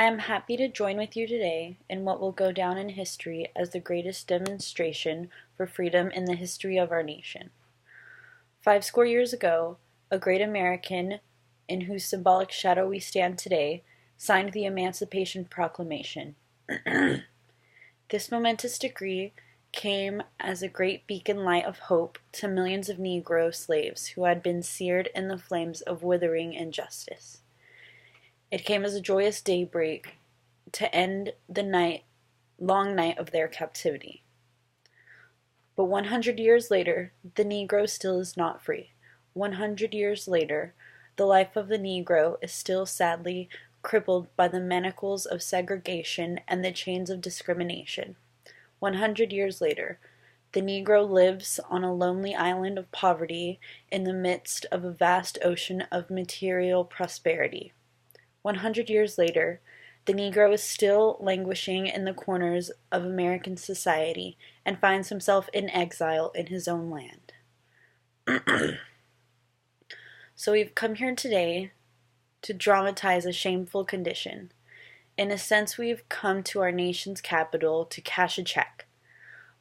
I am happy to join with you today in what will go down in history as the greatest demonstration for freedom in the history of our nation. 50 years ago, a great American, in whose symbolic shadow we stand today, signed the Emancipation Proclamation. This momentous decree came as a great beacon light of hope to millions of Negro slaves who had been seared in the flames of withering injustice. It came as a joyous daybreak to end the long night of their captivity. But 100 years later, the Negro still is not free. 100 years later, the life of the Negro is still sadly crippled by the manacles of segregation and the chains of discrimination. 100 years later, the Negro lives on a lonely island of poverty in the midst of a vast ocean of material prosperity. 100 years later, the Negro is still languishing in the corners of American society and finds himself in exile in his own land. So we've come here today to dramatize a shameful condition. In a sense, we've come to our nation's capital to cash a check.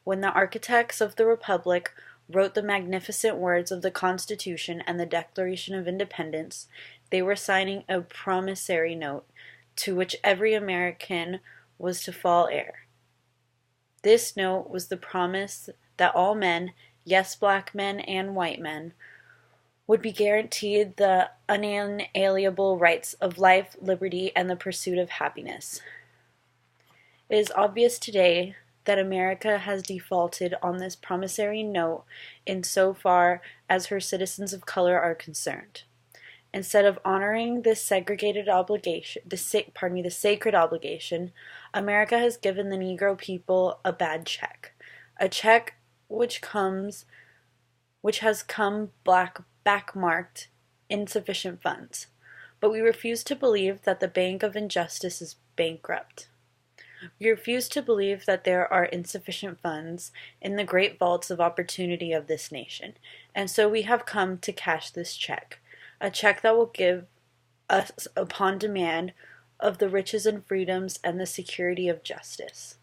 When the architects of the Republic wrote the magnificent words of the Constitution and the Declaration of Independence, they were signing a promissory note to which every American was to fall heir. This note was the promise that all men, yes, black men and white men, would be guaranteed the unalienable rights of life, liberty, and the pursuit of happiness. It is obvious today that America has defaulted on this promissory note in so far as her citizens of color are concerned. Instead of honoring this segregated obligation, the sacred obligation, America has given the Negro people a bad check, a check which has come back-marked insufficient funds. But we refuse to believe that the Bank of Injustice is bankrupt. We refuse to believe that there are insufficient funds in the great vaults of opportunity of this nation, and so we have come to cash this check, a check that will give us, upon demand, of the riches and freedoms and the security of justice.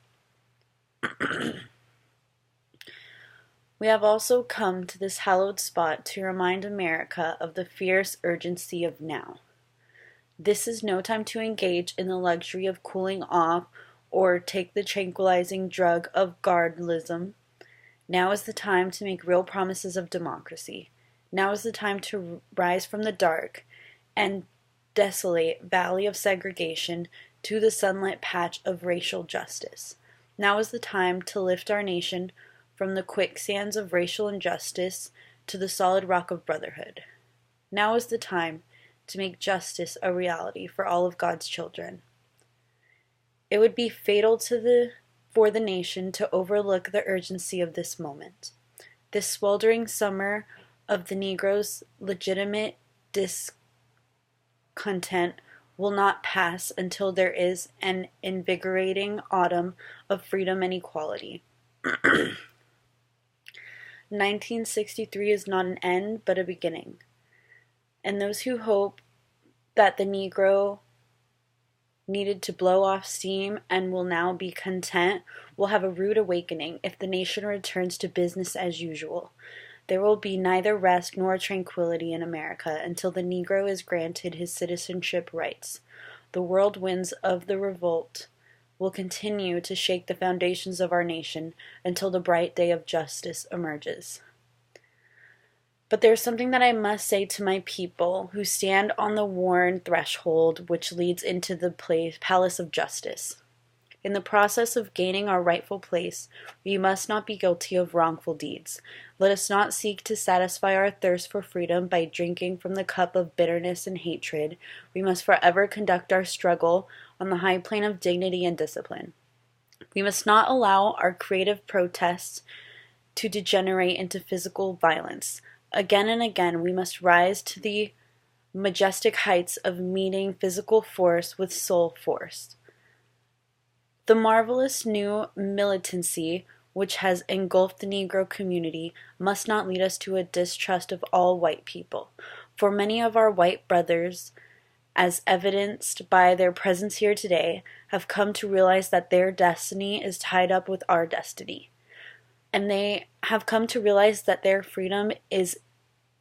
We have also come to this hallowed spot to remind America of the fierce urgency of now. This is no time to engage in the luxury of cooling off or take the tranquilizing drug of guardism. Now is the time to make real promises of democracy. Now is the time to rise from the dark and desolate valley of segregation to the sunlit patch of racial justice. Now is the time to lift our nation from the quicksands of racial injustice to the solid rock of brotherhood. Now is the time to make justice a reality for all of God's children. It would be fatal for the nation to overlook the urgency of this moment. This sweltering summer of the Negro's legitimate discontent will not pass until there is an invigorating autumn of freedom and equality. 1963 is not an end, but a beginning. And those who hope that the Negro needed to blow off steam and will now be content will have a rude awakening if the nation returns to business as usual. There will be neither rest nor tranquility in America until the Negro is granted his citizenship rights. The whirlwinds of the revolt will continue to shake the foundations of our nation until the bright day of justice emerges. But there's something that I must say to my people who stand on the worn threshold which leads into the palace of justice. In the process of gaining our rightful place, we must not be guilty of wrongful deeds. Let us not seek to satisfy our thirst for freedom by drinking from the cup of bitterness and hatred. We must forever conduct our struggle on the high plane of dignity and discipline. We must not allow our creative protests to degenerate into physical violence. Again and again, we must rise to the majestic heights of meeting physical force with soul force. The marvelous new militancy which has engulfed the Negro community must not lead us to a distrust of all white people, for many of our white brothers as evidenced by their presence here today, have come to realize that their destiny is tied up with our destiny. And they have come to realize that their freedom is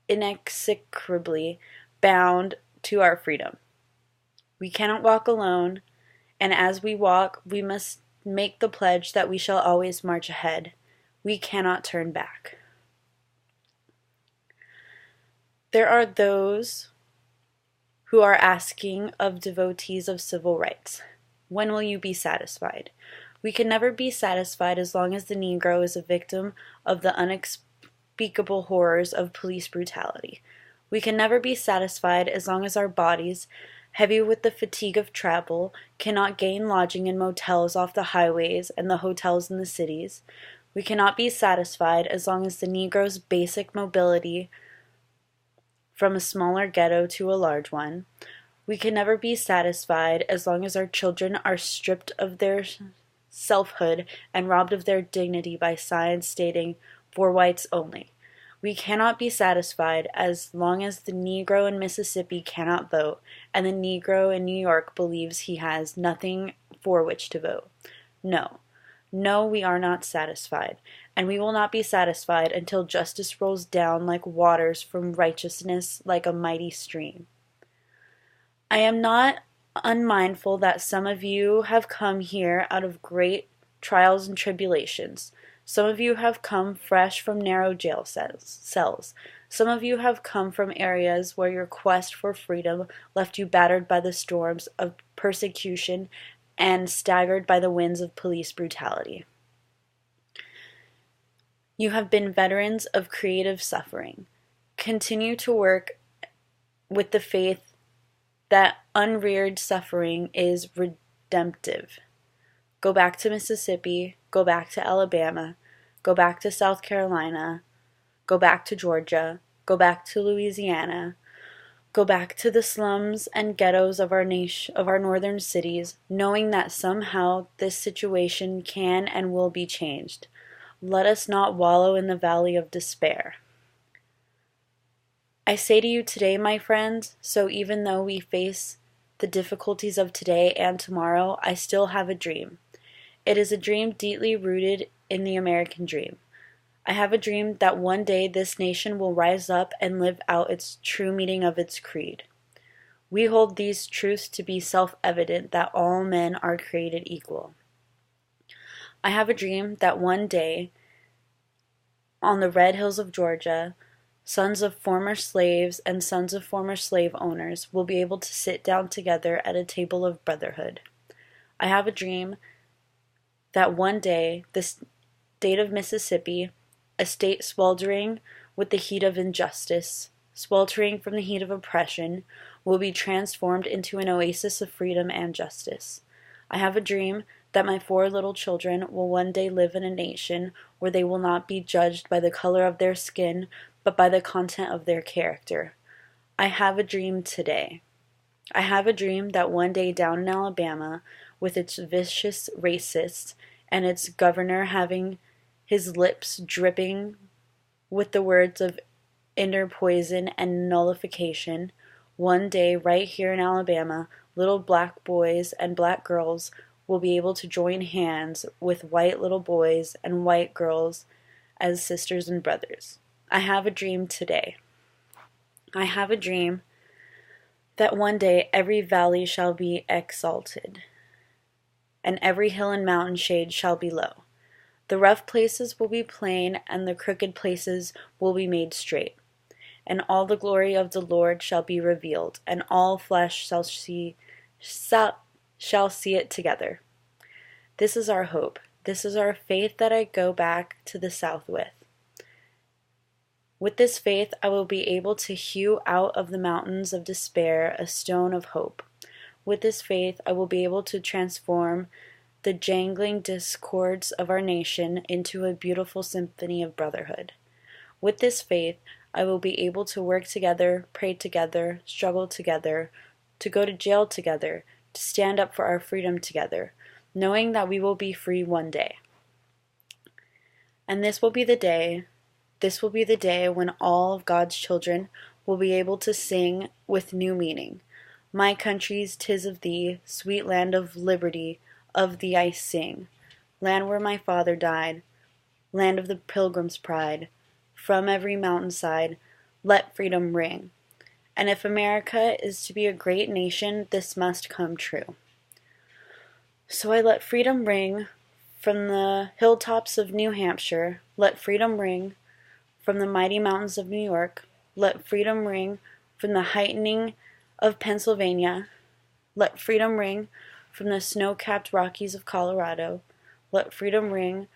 inextricably bound to our freedom. We cannot walk alone, and as we walk, we must make the pledge that we shall always march ahead. We cannot turn back. There are those who are asking of devotees of civil rights, when will you be satisfied? We can never be satisfied as long as the Negro is a victim of the unspeakable horrors of police brutality. We can never be satisfied as long as our bodies, heavy with the fatigue of travel, cannot gain lodging in motels off the highways and the hotels in the cities. We cannot be satisfied as long as the Negro's basic mobility from a smaller ghetto to a large one. We can never be satisfied as long as our children are stripped of their selfhood and robbed of their dignity by signs stating, "For whites only." We cannot be satisfied as long as the Negro in Mississippi cannot vote, and the Negro in New York believes he has nothing for which to vote. No. No, we are not satisfied, and we will not be satisfied until justice rolls down like waters from righteousness like a mighty stream. I am not unmindful that some of you have come here out of great trials and tribulations. Some of you have come fresh from narrow jail cells. Some of you have come from areas where your quest for freedom left you battered by the storms of persecution and staggered by the winds of police brutality. You have been veterans of creative suffering. Continue to work with the faith that unreared suffering is redemptive. Go back to Mississippi, go back to Alabama, go back to South Carolina, go back to Georgia, go back to Louisiana, go back to the slums and ghettos of our northern cities, knowing that somehow this situation can and will be changed. Let us not wallow in the valley of despair. I say to you today, my friends, so even though we face the difficulties of today and tomorrow, I still have a dream. It is a dream deeply rooted in the American dream. I have a dream that one day this nation will rise up and live out its true meaning of its creed. We hold these truths to be self-evident that all men are created equal. I have a dream that one day, on the red hills of Georgia, sons of former slaves and sons of former slave owners will be able to sit down together at a table of brotherhood. I have a dream that one day the state of Mississippi, a state sweltering with the heat of injustice, sweltering from the heat of oppression, will be transformed into an oasis of freedom and justice. I have a dream that my 4 little children will one day live in a nation where they will not be judged by the color of their skin, but by the content of their character. I have a dream today. I have a dream that one day down in Alabama, with its vicious racists and its governor having his lips dripping with the words of inner poison and nullification, one day right here in Alabama, little black boys and black girls will be able to join hands with white little boys and white girls as sisters and brothers. I have a dream today. I have a dream that one day every valley shall be exalted, and every hill and mountain shade shall be low. The rough places will be plain, and the crooked places will be made straight. And all the glory of the Lord shall be revealed, and all flesh shall see it together. This is our hope. This is our faith that I go back to the South with. With this faith, I will be able to hew out of the mountains of despair a stone of hope. With this faith, I will be able to transform the jangling discords of our nation into a beautiful symphony of brotherhood. With this faith, I will be able to work together, pray together, struggle together, to go to jail together, to stand up for our freedom together, knowing that we will be free one day. And this will be the day when all of God's children will be able to sing with new meaning. My country's 'tis of thee, sweet land of liberty, of thee I sing. Land where my father died, land of the pilgrim's pride. From every mountainside, let freedom ring. And if America is to be a great nation, this must come true. So I let freedom ring from the hilltops of New Hampshire, let freedom ring from the mighty mountains of New York, let freedom ring from the heightening of Pennsylvania, let freedom ring from the snow-capped Rockies of Colorado, let freedom ring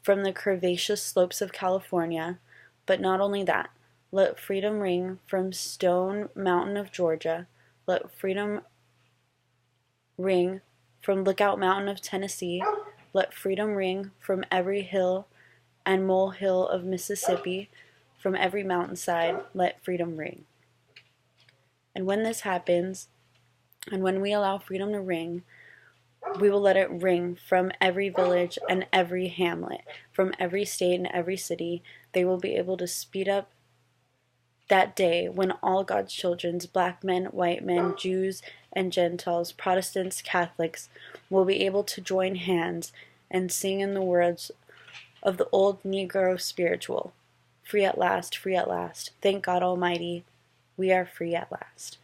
from the curvaceous slopes of California, but not only that, let freedom ring from Stone Mountain of Georgia, let freedom ring from Lookout Mountain of Tennessee, let freedom ring from every hill and molehill of Mississippi, from every mountainside, let freedom ring. And when this happens, and when we allow freedom to ring, we will let it ring from every village and every hamlet, from every state and every city. They will be able to speed up that day when all God's children, black men, white men, Jews and Gentiles, Protestants, Catholics, will be able to join hands and sing in the words of the old Negro spiritual, free at last, thank God Almighty, we are free at last.